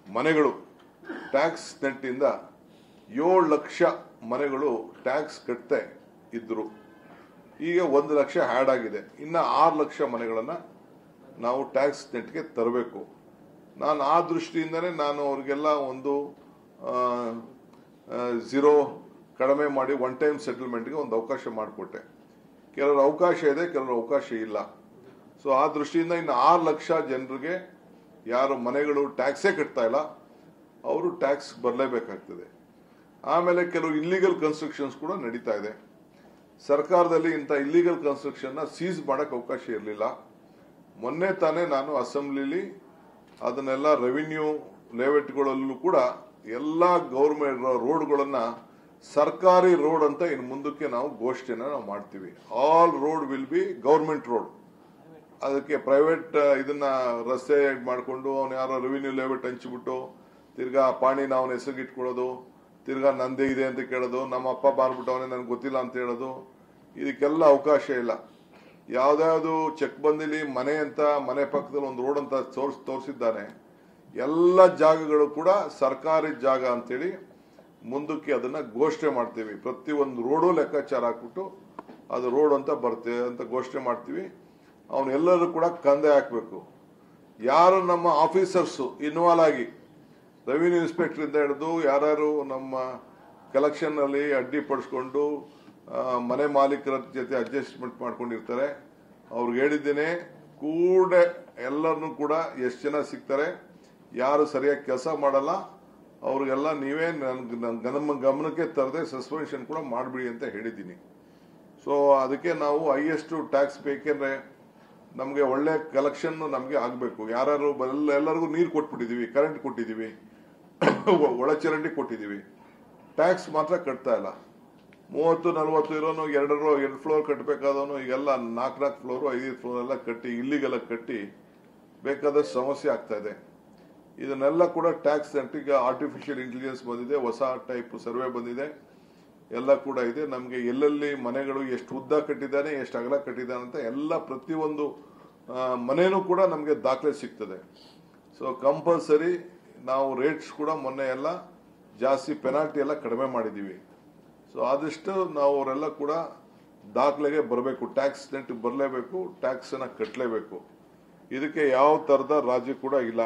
ಮನೆಗಳು ಟ್ಯಾಕ್ಸ್ ನೆಟ್ಟಿಂದ 7 ಲಕ್ಷ ಮನೆಗಳು ಟ್ಯಾಕ್ಸ್ ಕಟ್ತೆ ಇದ್ರು. ಈಗ 1 ಲಕ್ಷ ಆ್ಯಡ್ ಆಗಿದೆ. ಇನ್ನು 6 ಲಕ್ಷ ಮನೆಗಳನ್ನು ನಾವು ಟ್ಯಾಕ್ಸ್ ನೆಟ್ಗೆ ತರಬೇಕು. ನಾನು ಆ ದೃಷ್ಟಿಯಿಂದನೇ ನಾನು ಅವ್ರಿಗೆಲ್ಲ ಒಂದು ಝೀರೋ ಕಡಿಮೆ ಮಾಡಿ ಒನ್ ಟೈಮ್ ಸೆಟಲ್ಮೆಂಟ್ಗೆ ಒಂದು ಅವಕಾಶ ಮಾಡಿಕೊಟ್ಟೆ. ಕೆಲವರು ಅವಕಾಶ ಇದೆ, ಕೆಲವರು ಅವಕಾಶ ಇಲ್ಲ. ಸೊ ಆ ದೃಷ್ಟಿಯಿಂದ ಇನ್ನು 6 ಲಕ್ಷ ಜನರಿಗೆ ಯಾರು ಮನೆಗಳು ಟ್ಯಾಕ್ಸೇ ಕಟ್ತಾ ಇಲ್ಲ ಅವರು ಟ್ಯಾಕ್ಸ್ ಬರಲೇಬೇಕಾಗ್ತದೆ. ಆಮೇಲೆ ಕೆಲವು ಇಲ್ಲಿಗಲ್ ಕನ್ಸ್ಟ್ರಕ್ಷನ್ಸ್ ಕೂಡ ನಡೀತಾ ಇದೆ. ಸರ್ಕಾರದಲ್ಲಿ ಇಂಥ ಇಲ್ಲಿಗಲ್ ಕನ್ಸ್ಟ್ರಕ್ಷನ್ನ ಸೀಸ್ ಮಾಡೋಕ್ಕೆ ಅವಕಾಶ ಇರಲಿಲ್ಲ. ಮೊನ್ನೆ ತಾನೇ ನಾನು ಅಸೆಂಬ್ಲಿಲಿ ಅದನ್ನೆಲ್ಲ ರೆವಿನ್ಯೂ ಲೇಔಟ್ಗಳಲ್ಲೂ ಕೂಡ ಎಲ್ಲ ಗೌರ್ಮೆಂಟ್ ರೋಡ್ಗಳನ್ನ ಸರ್ಕಾರಿ ರೋಡ್ ಅಂತ ಇನ್ನು ಮುಂದಕ್ಕೆ ನಾವು ಘೋಷಣೆನ ನಾವು ಮಾಡ್ತೀವಿ. All road will be government road. ಅದಕ್ಕೆ ಪ್ರೈವೇಟ್ ಇದನ್ನ ರಸ್ತೆ ಮಾಡಿಕೊಂಡು ಅವನು ಯಾರೋ ರೆವಿನ್ಯೂ ಲೇಔಟ್ ಹಂಚಿಬಿಟ್ಟು ತಿರ್ಗಾ ಪಾಣಿನ ಅವನ ಹೆಸರಿಗೆ ಇಟ್ಕೊಳ್ಳೋದು, ತಿರ್ಗಾ ನಂದೇ ಇದೆ ಅಂತ ಕೇಳೋದು, ನಮ್ಮ ಅಪ್ಪ ಬಾರ್ಬಿಟ್ಟು ಅವನೇ ನನಗೆ ಗೊತ್ತಿಲ್ಲ ಅಂತ ಹೇಳೋದು, ಇದಕ್ಕೆಲ್ಲ ಅವಕಾಶ ಇಲ್ಲ. ಯಾವ್ದಾವ್ದು ಚೆಕ್ ಬಂದಿಲಿ ಮನೆ ಅಂತ ಮನೆ ಪಕ್ಕದಲ್ಲಿ ಒಂದು ರೋಡ್ ಅಂತ ತೋರಿಸಿದ್ದಾನೆ, ಎಲ್ಲ ಜಾಗಗಳು ಕೂಡ ಸರ್ಕಾರಿ ಜಾಗ ಅಂತೇಳಿ ಮುಂದಕ್ಕೆ ಅದನ್ನ ಘೋಷಣೆ ಮಾಡ್ತೀವಿ. ಪ್ರತಿಯೊಂದು ರೋಡು ಲೆಕ್ಕಾಚಾರ ಹಾಕ್ಬಿಟ್ಟು ಅದು ರೋಡ್ ಅಂತ ಬರ್ತೇವೆ ಅಂತ ಘೋಷಣೆ ಮಾಡ್ತೀವಿ. ಅವನೆಲ್ಲರೂ ಕೂಡ ಕಂದೆ ಹಾಕಬೇಕು. ಯಾರು ನಮ್ಮ ಆಫೀಸರ್ಸು ಇನ್ವಾಲ್ವ್ ಆಗಿ ರೆವಿನ್ಯೂ ಇನ್ಸ್ಪೆಕ್ಟರ್ ಇಂದ ಹಿಡಿದು ಯಾರು ನಮ್ಮ ಕಲೆಕ್ಷನ್ ಅಲ್ಲಿ ಅಡ್ಡಿಪಡಿಸ್ಕೊಂಡು ಮನೆ ಮಾಲೀಕರ ಜೊತೆ ಅಡ್ಜಸ್ಟ್ಮೆಂಟ್ ಮಾಡ್ಕೊಂಡಿರ್ತಾರೆ, ಅವ್ರಿಗೆ ಹೇಳಿದ್ದೇನೆ ಕೂಡ ಎಲ್ಲರನ್ನೂ ಕೂಡ ಎಷ್ಟು ಜನ ಸಿಗ್ತಾರೆ, ಯಾರು ಸರಿಯಾಗಿ ಕೆಲಸ ಮಾಡಲ್ಲ ಅವ್ರಿಗೆಲ್ಲ ನೀವೇ ಗಮನಕ್ಕೆ ತರದೆ ಸಸ್ಪೆನ್ಷನ್ ಕೂಡ ಮಾಡಿಬಿಡಿ ಅಂತ ಹೇಳಿದ್ದೀನಿ. ಸೊ ಅದಕ್ಕೆ ನಾವು ಹೈಯೆಸ್ಟ್ ಟ್ಯಾಕ್ಸ್ ಬೇಕೆಂದ್ರೆ ನಮಗೆ ಒಳ್ಳೆ ಕಲೆಕ್ಷನ್ ನಮಗೆ ಆಗಬೇಕು. ಯಾರು ಎಲ್ಲರಿಗೂ ನೀರು ಕೊಟ್ಬಿಟ್ಟಿದೀವಿ, ಕರೆಂಟ್ ಕೊಟ್ಟಿದ್ದೀವಿ, ಒಳಚರಂಡಿ ಕೊಟ್ಟಿದ್ದೀವಿ, ಟ್ಯಾಕ್ಸ್ ಮಾತ್ರ ಕಟ್ತಾ ಇಲ್ಲ. 30-40 ಇರೋನು 2 ಫ್ಲೋರ್ ಕಟ್ಟಬೇಕಾದವನು ಈಗೆಲ್ಲ 4 ಫ್ಲೋರು 5 ಫ್ಲೋರ್ ಎಲ್ಲ ಕಟ್ಟಿ ಇಲ್ಲಿಗೆಲ್ಲ ಕಟ್ಟಿ ಬೇಕಾದಷ್ಟು ಸಮಸ್ಯೆ ಆಗ್ತಾ ಇದೆ. ಇದನ್ನೆಲ್ಲ ಕೂಡ ಟ್ಯಾಕ್ಸ್ ಈಗ ಆರ್ಟಿಫಿಷಿಯಲ್ ಇಂಟೆಲಿಜೆನ್ಸ್ ಬಂದಿದೆ, ಹೊಸ ಟೈಪ್ ಸರ್ವೆ ಬಂದಿದೆ, ಎಲ್ಲ ಕೂಡ ಇದೆ. ನಮಗೆ ಎಲ್ಲೆಲ್ಲಿ ಮನೆಗಳು ಎಷ್ಟು ಉದ್ದ ಕಟ್ಟಿದ್ದಾನೆ, ಎಷ್ಟು ಅಗಲ ಕಟ್ಟಿದ್ದಾನೆ ಅಂತ ಎಲ್ಲ ಪ್ರತಿಯೊಂದು ಮನೆನೂ ಕೂಡ ನಮಗೆ ದಾಖಲೆ ಸಿಗ್ತದೆ. ಸೊ ಕಂಪಲ್ಸರಿ ನಾವು ರೇಟ್ಸ್ ಕೂಡ ಮೊನ್ನೆ ಎಲ್ಲ ಜಾಸ್ತಿ ಪೆನಾಲ್ಟಿ ಎಲ್ಲ ಕಡಿಮೆ ಮಾಡಿದ್ದೀವಿ. ಸೊ ಆದಷ್ಟು ನಾವು ಅವರೆಲ್ಲ ಕೂಡ ದಾಖಲೆಗೆ ಬರಬೇಕು, ಟ್ಯಾಕ್ಸ್ ನೆಟ್ ಬರಲೇಬೇಕು, ಟ್ಯಾಕ್ಸ್ ಅನ್ನ ಕಟ್ಟಲೇಬೇಕು. ಇದಕ್ಕೆ ಯಾವ ತರದ ರಾಜಿ ಕೂಡ ಇಲ್ಲ.